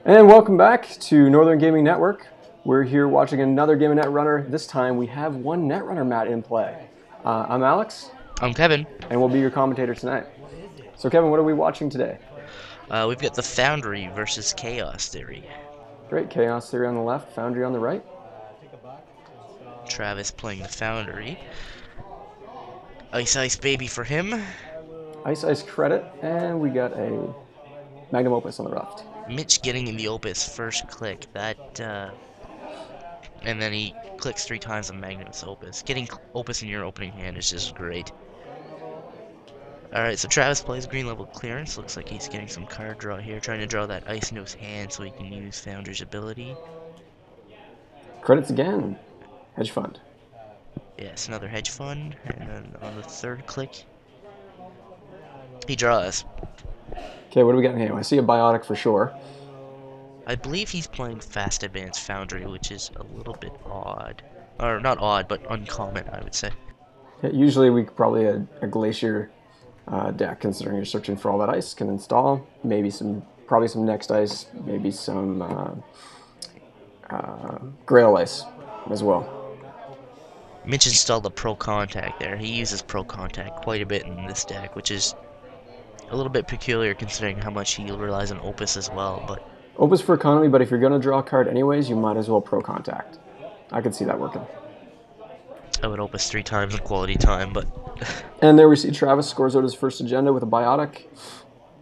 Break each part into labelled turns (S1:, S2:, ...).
S1: And welcome back to Northern Gaming Network. We're here watching another game of Netrunner. This time we have one Netrunner mat in play. I'm Alex.
S2: I'm Kevin.
S1: And we'll be your commentator tonight. So Kevin, what are we watching today?
S2: We've got the Foundry versus Chaos Theory.
S1: Great, Chaos Theory on the left, Foundry on the right.
S2: Travis playing the Foundry. Ice Ice Baby for him.
S1: Ice Ice Credit, and we got a Magnum Opus on the left.
S2: Mitch getting in the Opus first click. And then he clicks 3 times on Magnum's Opus. Getting Opus in your opening hand is just great. Alright, so Travis plays green level clearance. Looks like he's getting some card draw here. Trying to draw that ice into his hand so he can use Foundry's ability.
S1: Credits again. Hedge Fund.
S2: Yes, another Hedge Fund. And then on the third click, he draws.
S1: Okay, what do we got in here? I see a Biotic for sure.
S2: I believe he's playing Fast Advanced Foundry, which is a little bit odd. Or not odd, but uncommon, I would say.
S1: Yeah, usually we could probably a Glacier deck, considering you're searching for all that ice, can install. Maybe probably some Next Ice, maybe some Grail Ice as well.
S2: Mitch installed a Pro Contact there. He uses Pro Contact quite a bit in this deck, which is a little bit peculiar considering how much he relies on Opus as well. But
S1: Opus for economy, but if you're going to draw a card anyways, you might as well Pro Contact. I could see that working.
S2: I would Opus 3 times in quality time, but...
S1: And there we see Travis scores out his first agenda with a Biotic.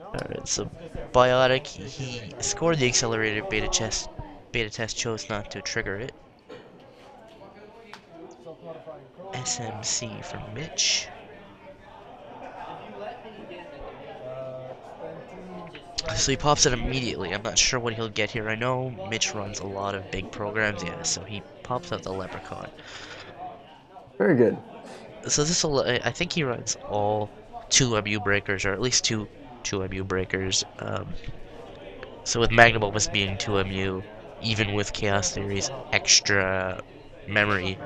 S2: Alright, so Biotic, he scored the accelerated beta test, chose not to trigger it. SMC from Mitch. So he pops it immediately. I'm not sure what he'll get here. I know Mitch runs a lot of big programs, yeah, so he pops out the Leprechaun.
S1: Very good.
S2: So this will, I think he runs all 2 MU breakers, or at least two MU breakers. So with Magnum Opus being 2 MU, even with Chaos Theory's extra memory,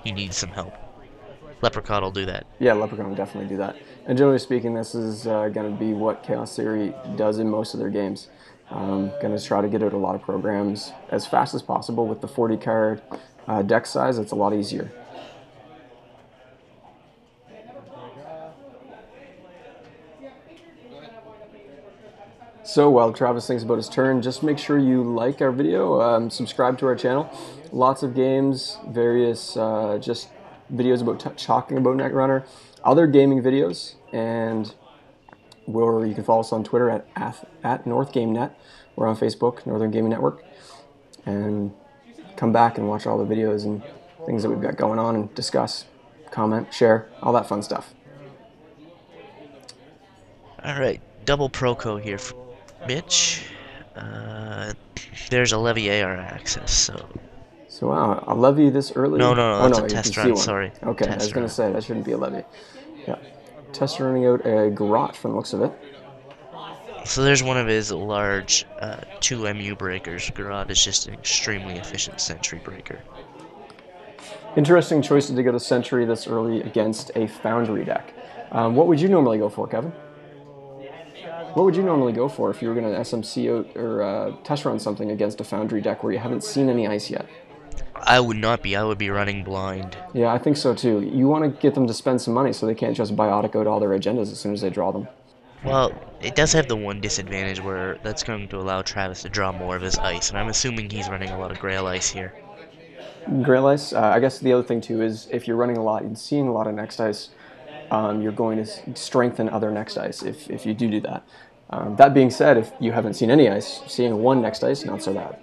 S2: he needs some help. Leprechaun will do that.
S1: Yeah, Leprechaun will definitely do that. And generally speaking, this is going to be what Chaos Theory does in most of their games. Going to try to get out a lot of programs as fast as possible. With the 40 card deck size, it's a lot easier. So while Travis thinks about his turn, just make sure you like our video, subscribe to our channel. Lots of games, various just videos about talking about Netrunner, other gaming videos, and you can follow us on Twitter at NorthGameNet. We're on Facebook, Northern Gaming Network, and come back and watch all the videos and things that we've got going on and discuss, comment, share, all that fun stuff.
S2: Alright, double Proco here for Mitch. There's a Levy AR Access, so...
S1: So wow, a levy this early?
S2: No, that's
S1: no,
S2: a test run, sorry.
S1: Okay, I was going to say, that shouldn't be a levy. Yeah, test running out a garage from the looks of it.
S2: So there's one of his large 2 MU breakers. Galahad is just an extremely efficient Sentry breaker.
S1: Interesting choices to go to Sentry this early against a Foundry deck. What would you normally go for, Kevin? What would you normally go for if you were going to SMC out or test run something against a Foundry deck where you haven't seen any ice yet?
S2: I would not be. I would be running blind.
S1: Yeah, I think so too. You want to get them to spend some money so they can't just Biotic out all their agendas as soon as they draw them.
S2: Well, it does have the one disadvantage where that's going to allow Travis to draw more of his ice, and I'm assuming he's running a lot of Grail Ice here.
S1: Grail Ice? I guess the other thing too is if you're running a lot and seeing a lot of Next Ice, you're going to strengthen other Next Ice if you do that. That being said, if you haven't seen any ice, seeing one Next Ice, not so bad.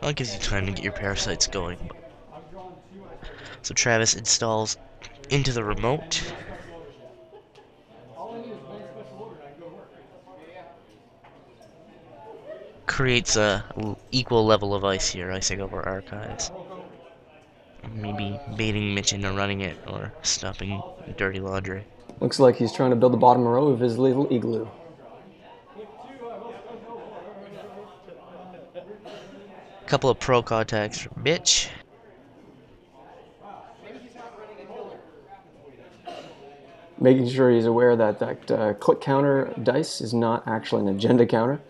S2: Well, it gives you time to get your parasites going. So Travis installs into the remote. Creates a equal level of ice here, icing over archives. Maybe baiting Mitch into running it or stopping dirty laundry.
S1: Looks like he's trying to build the bottom row of his little igloo.
S2: Couple of Pro Contacts from Mitch.
S1: Making sure he's aware that click counter dice is not actually an agenda counter.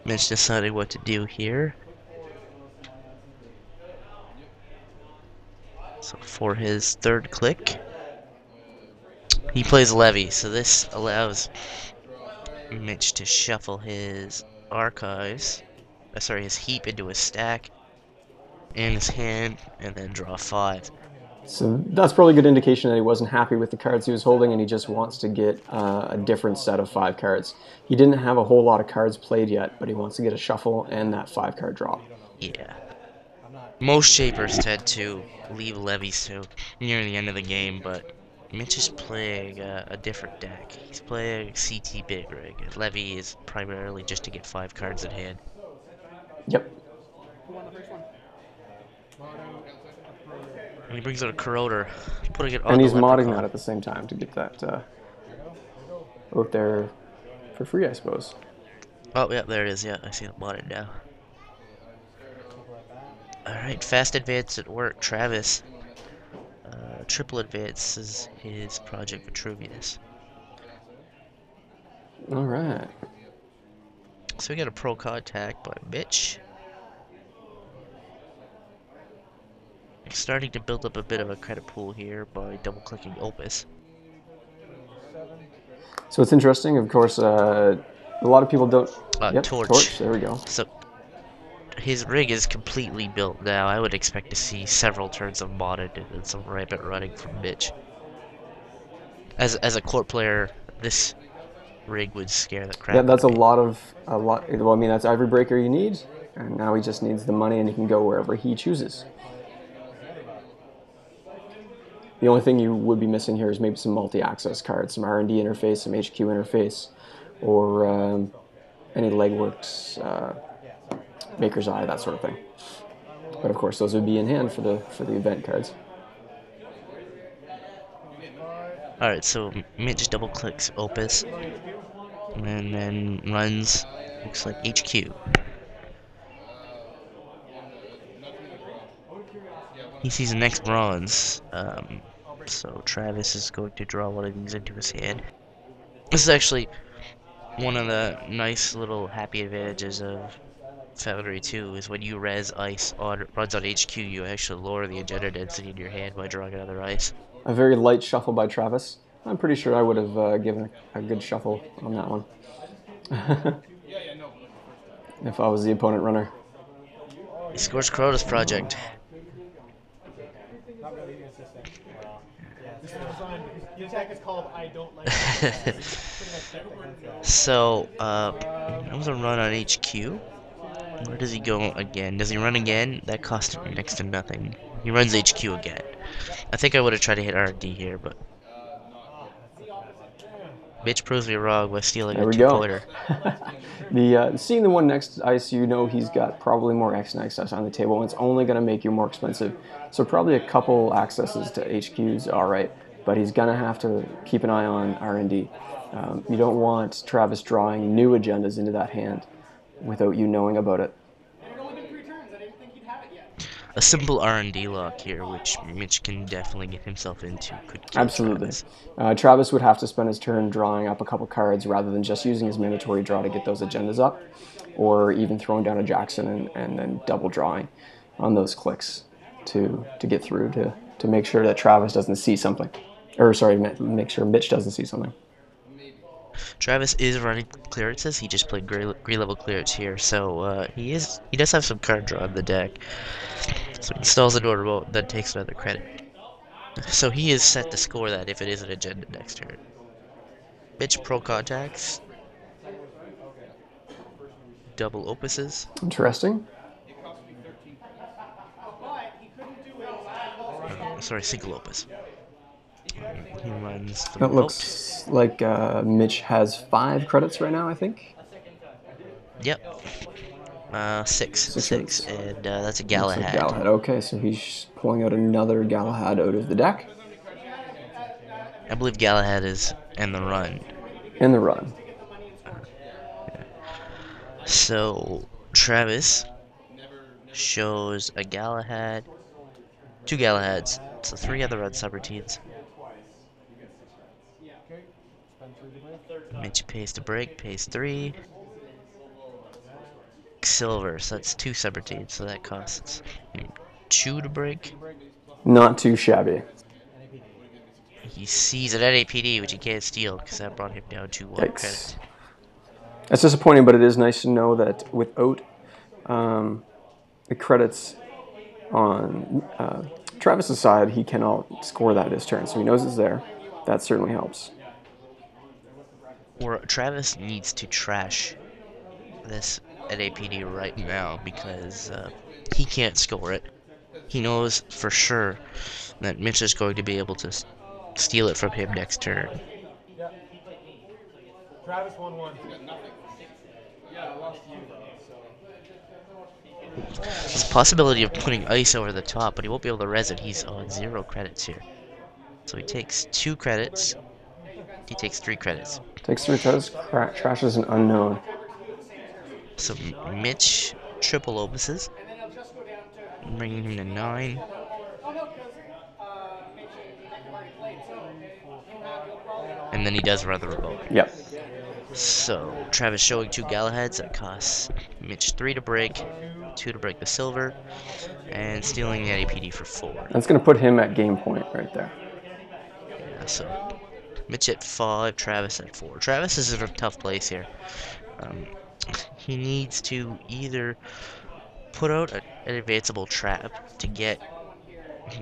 S2: Mitch decided what to do here. So for his third click, he plays Levy. So this allows Mitch to shuffle his archives, sorry, his heap into his stack in his hand, and then draw 5.
S1: So that's probably a good indication that he wasn't happy with the cards he was holding and he just wants to get a different set of 5 cards. He didn't have a whole lot of cards played yet, but he wants to get a shuffle and that 5-card draw.
S2: Yeah. Most shapers tend to leave levies to near the end of the game, but Mitch is playing a different deck. He's playing CT Big Rig. Levy is primarily just to get 5 cards in hand.
S1: Yep.
S2: And he brings out a Corroder, putting it on
S1: And
S2: the
S1: he's modding
S2: Leprechaun.
S1: that at the same time to get that out there for free, I suppose.
S2: Oh, yeah, there it is. Yeah, I see it modded now. Alright, fast advance at work. Travis. Triple advances his Project Vitruvius.
S1: Alright.
S2: So we got a pro contact by Mitch. Starting to build up a bit of a credit pool here by double-clicking Opus.
S1: So it's interesting, of course, a lot of people don't... Yep,
S2: Torch.
S1: There we go.
S2: So his rig is completely built now. I would expect to see several turns of modded and some rampant running from Mitch. As a court player, this rig would scare the crap
S1: Yeah, that's
S2: out of me.
S1: well, I mean, that's every breaker you need, and now he just needs the money and he can go wherever he chooses. The only thing you would be missing here is maybe some multi-access cards, some R&D interface, some HQ interface, or any Legworks, Maker's Eye, that sort of thing. But of course, those would be in hand for the event cards.
S2: Alright, so Mitch double clicks Opus and then runs, looks like HQ. He sees the next bronze, so Travis is going to draw one of these into his hand. This is actually one of the nice little happy advantages of Foundry 2 is when you res ice on runs on HQ, you actually lower the agenda density in your hand by drawing another ice.
S1: A very light shuffle by Travis. I'm pretty sure I would have given a good shuffle on that one. If I was the opponent runner.
S2: He scores Chronos Project. So, that was a run on HQ. Where does he go again? Does he run again? That cost him next to nothing. He runs HQ again. I think I would have tried to hit R&D here, but Mitch proves me wrong by stealing a 2-pointer.
S1: Seeing the one next ice, you know he's got probably more X and access on the table, and it's only going to make you more expensive. So probably a couple accesses to HQs, all right, but he's going to have to keep an eye on R&D. You don't want Travis drawing new agendas into that hand without you knowing about it.
S2: A simple R&D lock here, which Mitch can definitely get himself into, could kill
S1: Absolutely.
S2: Travis.
S1: Travis would have to spend his turn drawing up a couple cards rather than just using his mandatory draw to get those agendas up, or even throwing down a Jackson and then double drawing on those clicks to get through to make sure that Travis doesn't see something. Or sorry, make sure Mitch doesn't see something.
S2: Travis is running clearances. He just played Grey level clearance here, so he does have some card draw in the deck. So he installs a door remote, then takes another credit. So he is set to score that if it is an agenda next turn. Mitch pro contacts. Double opuses.
S1: Interesting.
S2: Sorry, single opus. He runs the
S1: It
S2: remote.
S1: looks like Mitch has 5 credits right now, I think.
S2: Yep. Six, and that's a
S1: Looks
S2: Galahad.
S1: like Galahad. Okay, so he's pulling out another Galahad out of the deck.
S2: I believe Galahad is in the run.
S1: In the run.
S2: So Travis shows a Galahad, 2 Galahads, so 3 other run subroutines. Mitch pays to break, pays 3. silver, so that's 2 subroutines, so that costs him 2 to break.
S1: Not too shabby.
S2: He sees an NAPD, which he can't steal, because that brought him down to 1
S1: Yikes.
S2: credit.
S1: That's disappointing, but it is nice to know that without the credits on Travis's side, he cannot score that this turn, so he knows it's there. That certainly helps.
S2: Or Travis needs to trash this NAPD right now, because he can't score it. He knows for sure that Mitch is going to be able to steal it from him next turn.
S3: Travis 1-1.
S2: There's a possibility of putting ice over the top, but he won't be able to res it. He's on 0 credits here. So he takes 2 credits. He takes 3 credits.
S1: Takes 3 credits, trashes an unknown.
S2: So Mitch triple opuses, bringing him to 9. And then he does run the remote.
S1: Yep.
S2: So Travis showing 2 Galahads. That costs Mitch 3 to break, 2 to break the silver, and stealing the NAPD for 4.
S1: That's going to put him at game point right there.
S2: Yeah, so Mitch at 5, Travis at 4. Travis is in a tough place here. He needs to either put out an advanceable trap to get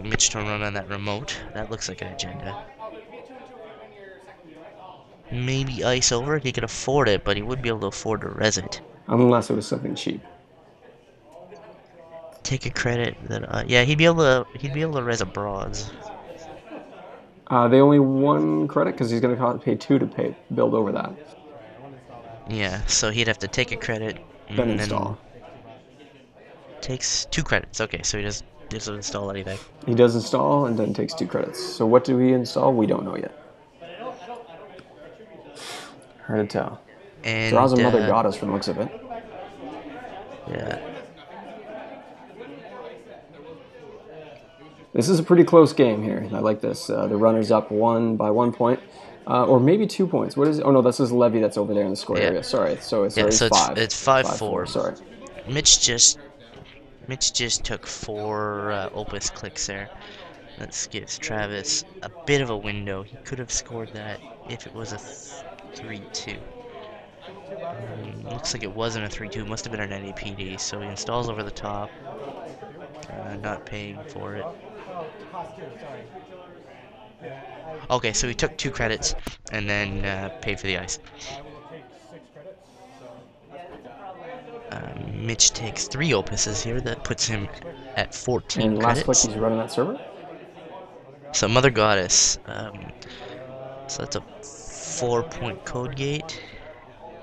S2: Mitch to run on that remote. That looks like an agenda. Maybe ice over it. He could afford it, but he wouldn't be able to afford to res it.
S1: Unless it was something cheap.
S2: Take a credit that yeah, he'd be able to res a bronze.
S1: They only 1 credit because he's going to pay 2 to build over that.
S2: Yeah, so he'd have to take a credit
S1: Then
S2: and
S1: install.
S2: Takes 2 credits. Okay, so he doesn't install anything.
S1: He does install and then takes 2 credits. So what do we install? We don't know yet. Hard to tell.
S2: And
S1: Draws a Mother Goddess from the looks of it.
S2: Yeah.
S1: This is a pretty close game here. I like this. The runner's up by 1 point. Or maybe 2 points. What is it? Oh no, this is Levy that's over there in the score area. Sorry. So it's 5.
S2: It's 5-4.
S1: Sorry.
S2: Mitch just took 4 opus clicks there. That gives Travis a bit of a window. He could have scored that if it was a 3-2. Looks like it wasn't a 3-2. Must have been an NAPD. So he installs over the top. Not paying for it. Okay, so he took 2 credits and then paid for the ice. Mitch takes 3 opuses here. That puts him at 14
S1: and last
S2: credits.
S1: click, he's running that server.
S2: So Mother Goddess. So that's a 4-point code gate.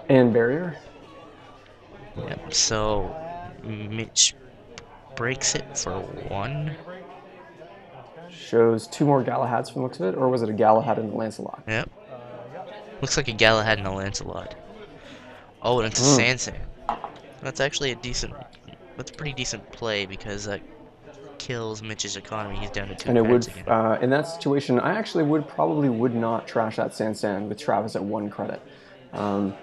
S1: And barrier.
S2: Yep. So Mitch breaks it for 1.
S1: Shows 2 more Galahads from the looks of it, or was it a Galahad and a Lancelot?
S2: Yep. Looks like a Galahad and a Lancelot. Oh, and it's a SanSan. That's actually that's a pretty decent play because that kills Mitch's economy. He's down to 2
S1: And it
S2: credits
S1: would,
S2: again.
S1: in that situation, I actually probably would not trash that SanSan with Travis at 1 credit.
S2: There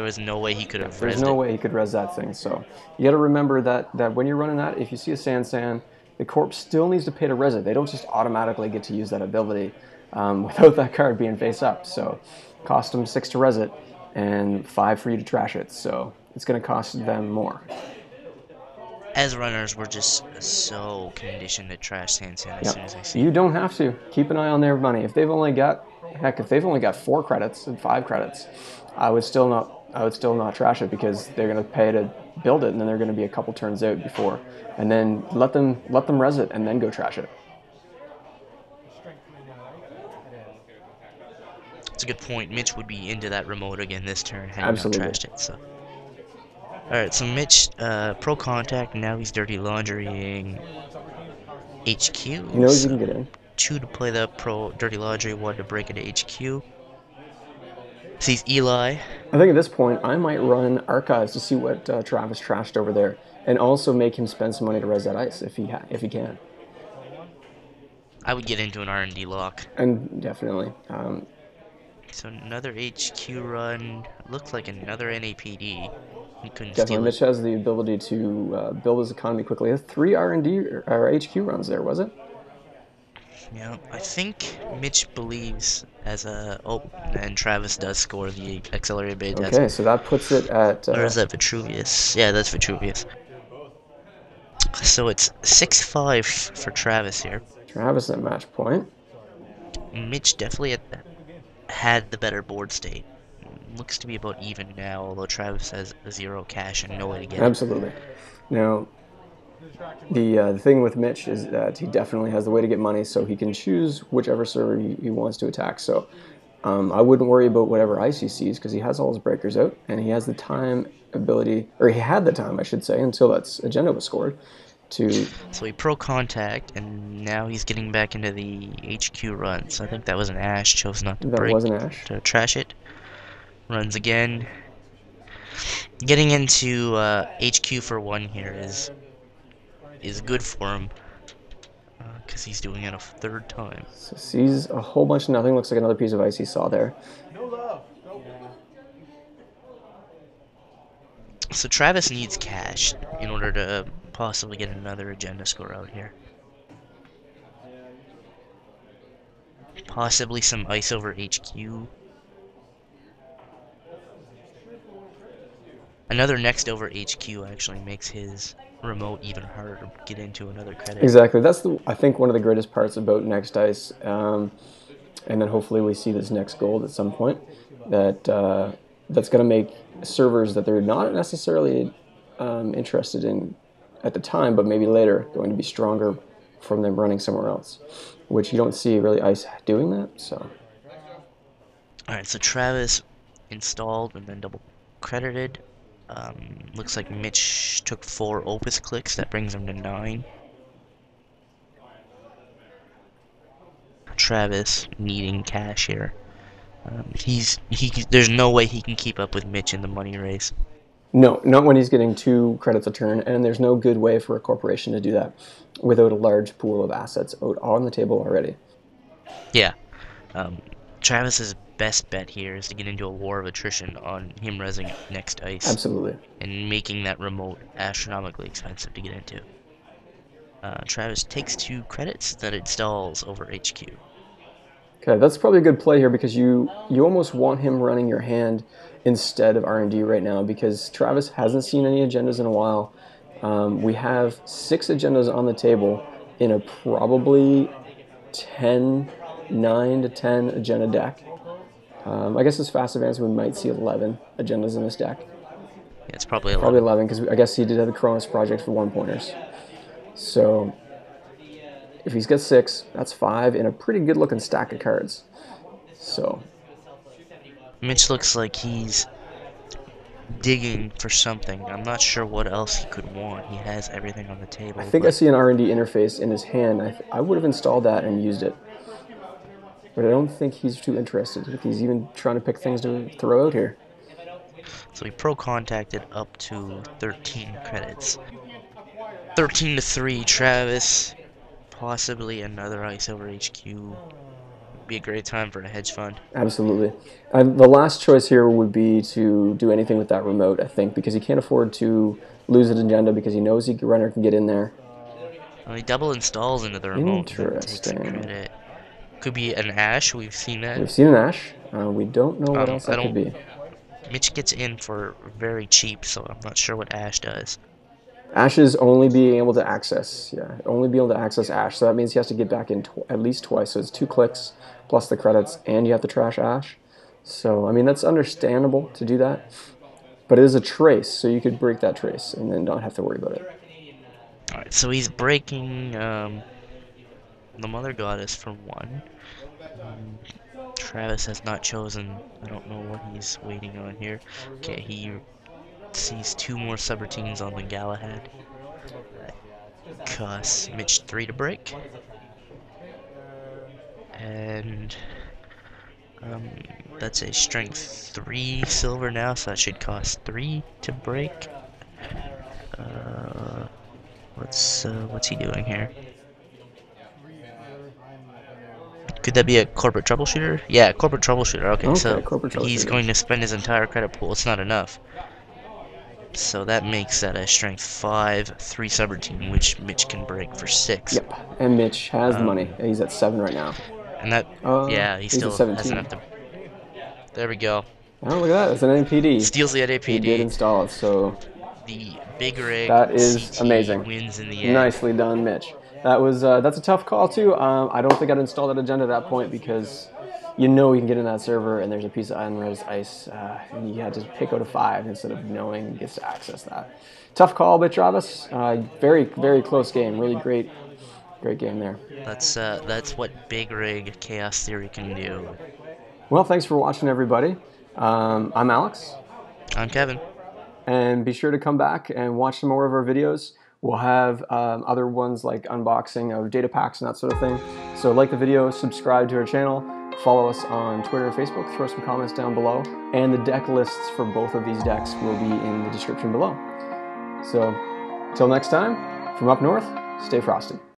S2: was no way he could have
S1: There's
S2: resed
S1: no
S2: it.
S1: way he could res that thing. So you got to remember that when you're running that, if you see a SanSan, the corp still needs to pay to res it. They don't just automatically get to use that ability without that card being face up. So cost them 6 to res it and 5 for you to trash it. So it's going to cost them more.
S2: As runners, we're just so conditioned to trash SanSan as soon as I see
S1: You don't have to. Keep an eye on their money. If they've only got 4 credits and 5 credits, I would still not trash it because they're going to pay to build it, and then they're going to be a couple turns out before, and then let them res it and then go trash it.
S2: It's a good point. Mitch would be into that remote again this turn had he not
S1: Absolutely.
S2: trashed it. So, all right. So Mitch, pro contact. Now he's dirty laundrying HQ.
S1: He knows you can get in.
S2: 2 to play the pro dirty laundry. 1 to break into HQ. Sees Eli.
S1: I think at this point, I might run Archives to see what Travis trashed over there, and also make him spend some money to res that ice if he can.
S2: I would get into an R&D lock.
S1: And definitely.
S2: So another HQ run. Looks like another NAPD. He couldn't
S1: Definitely,
S2: steal it.
S1: Mitch has the ability to build his economy quickly. He has 3 R&D or HQ runs there, was it?
S2: Yeah, I think Mitch believes as a... Oh, and Travis does score the accelerated beta test.
S1: Okay, so that puts it at...
S2: Or is that Vitruvius? Yeah, that's Vitruvius. So it's 6-5 for Travis here.
S1: Travis at match point.
S2: Mitch definitely had the better board state. Looks to be about even now, although Travis has 0 cash and no way to get it.
S1: Absolutely. Now, the thing with Mitch is that he definitely has the way to get money, so he can choose whichever server he wants to attack. So I wouldn't worry about whatever ice he sees because he has all his breakers out, and he has the time ability, or he had the time, I should say, until that agenda was scored.
S2: So he pro contact, and now he's getting back into the HQ run. So I think that was an Ash, chose not to
S1: That
S2: break,
S1: was an Ash.
S2: to trash it. Runs again. Getting into HQ for 1 here is good for him, because he's doing it a 3rd time.
S1: So sees a whole bunch of nothing. Looks like another piece of ice he saw there.
S2: So Travis needs cash in order to possibly get another agenda score out here. Possibly some ice over HQ. Another next over HQ actually makes his remote even harder to get into another credit.
S1: Exactly. That's, I think, one of the greatest parts about next dice. And then hopefully we see this next gold at some point. That's going to make servers that they're not necessarily interested in at the time, but maybe later, going to be stronger from them running somewhere else, which you don't see really ice doing that. So,
S2: all right, so Travis installed and then double credited. Looks like Mitch took 4 Opus clicks. That brings him to 9. Travis needing cash here. There's no way he can keep up with Mitch in the money race.
S1: No, not when he's getting 2 credits a turn, and there's no good way for a corporation to do that without a large pool of assets out on the table already.
S2: Yeah. Travis's best bet here is to get into a war of attrition on him resing next ice.
S1: Absolutely.
S2: And making that remote astronomically expensive to get into. Travis takes 2 credits, then installs over HQ.
S1: Okay, that's probably a good play here because you almost want him running your hand instead of R&D right now because Travis hasn't seen any agendas in a while. We have 6 agendas on the table in a probably 9 to 10 agenda deck. I guess as fast advanced we might see 11 agendas in this deck.
S2: Yeah, it's probably 11.
S1: Probably 11 because I guess he did have the Chronos Project for 1-pointers. So if he's got 6, that's 5 in a pretty good looking stack of cards. So
S2: Mitch looks like he's digging for something. I'm not sure what else he could want. He has everything on the table.
S1: I think I see an R&D interface in his hand. I would have installed that and used it. But I don't think he's too interested if he's even trying to pick things to throw out here.
S2: So he pro-contacted up to 13 credits. 13 to 3, Travis. Possibly another ice over HQ. Would be a great time for a hedge fund.
S1: Absolutely. The last choice here would be to do anything with that remote, I think, because he can't afford to lose an agenda because he knows runner can get in there.
S2: Well, he double installs into the remote and takes the
S1: Interesting.
S2: credit. Could be an Ash. We've seen that.
S1: We've seen an Ash. We don't know what else that could be.
S2: Mitch gets in for very cheap, so I'm not sure what Ash does.
S1: Ash is only being able to access, only being able to access Ash. So that means he has to get back in at least twice. So it's 2 clicks plus the credits, and you have to trash Ash. So I mean that's understandable to do that, but it is a trace, so you could break that trace and then not have to worry about it.
S2: All right, so he's breaking the Mother Goddess for 1. Travis has not chosen. I don't know what he's waiting on here. Okay, he sees 2 more subroutines on the Galahad. Costs Mitch 3 to break. And that's a strength 3 silver now, so that should cost 3 to break. What's he doing here? Could that be a Corporate Troubleshooter? Yeah, Corporate Troubleshooter. Okay, so
S1: Corporate Troubleshooter.
S2: He's going to spend his entire credit pool. It's not enough. So that makes that a strength 5, 3 subroutine, which Mitch can break for 6.
S1: Yep, and Mitch has the money. He's at 7 right now.
S2: And that, yeah, he
S1: he's
S2: still
S1: at 17.
S2: has enough to. There we go.
S1: Oh, look at that. It's an NPD.
S2: Steals the
S1: He did
S2: NAPD.
S1: install it, so
S2: The big rig
S1: that is
S2: CT
S1: amazing.
S2: wins in the end.
S1: Nicely done, Mitch. That was that's a tough call too. I don't think I'd install that agenda at that point because you know you can get in that server and there's a piece of unres ice and you had to pick out a 5 instead of knowing he gets to access that. Tough call by Travis. Very, very close game. Really great game there.
S2: That's what big rig chaos theory can do.
S1: Well, thanks for watching, everybody. I'm Alex.
S2: I'm Kevin.
S1: And be sure to come back and watch some more of our videos. We'll have other ones like unboxing of data packs and that sort of thing. So like the video, subscribe to our channel, follow us on Twitter and Facebook, throw some comments down below, and the deck lists for both of these decks will be in the description below. So, till next time, from up north, stay frosty.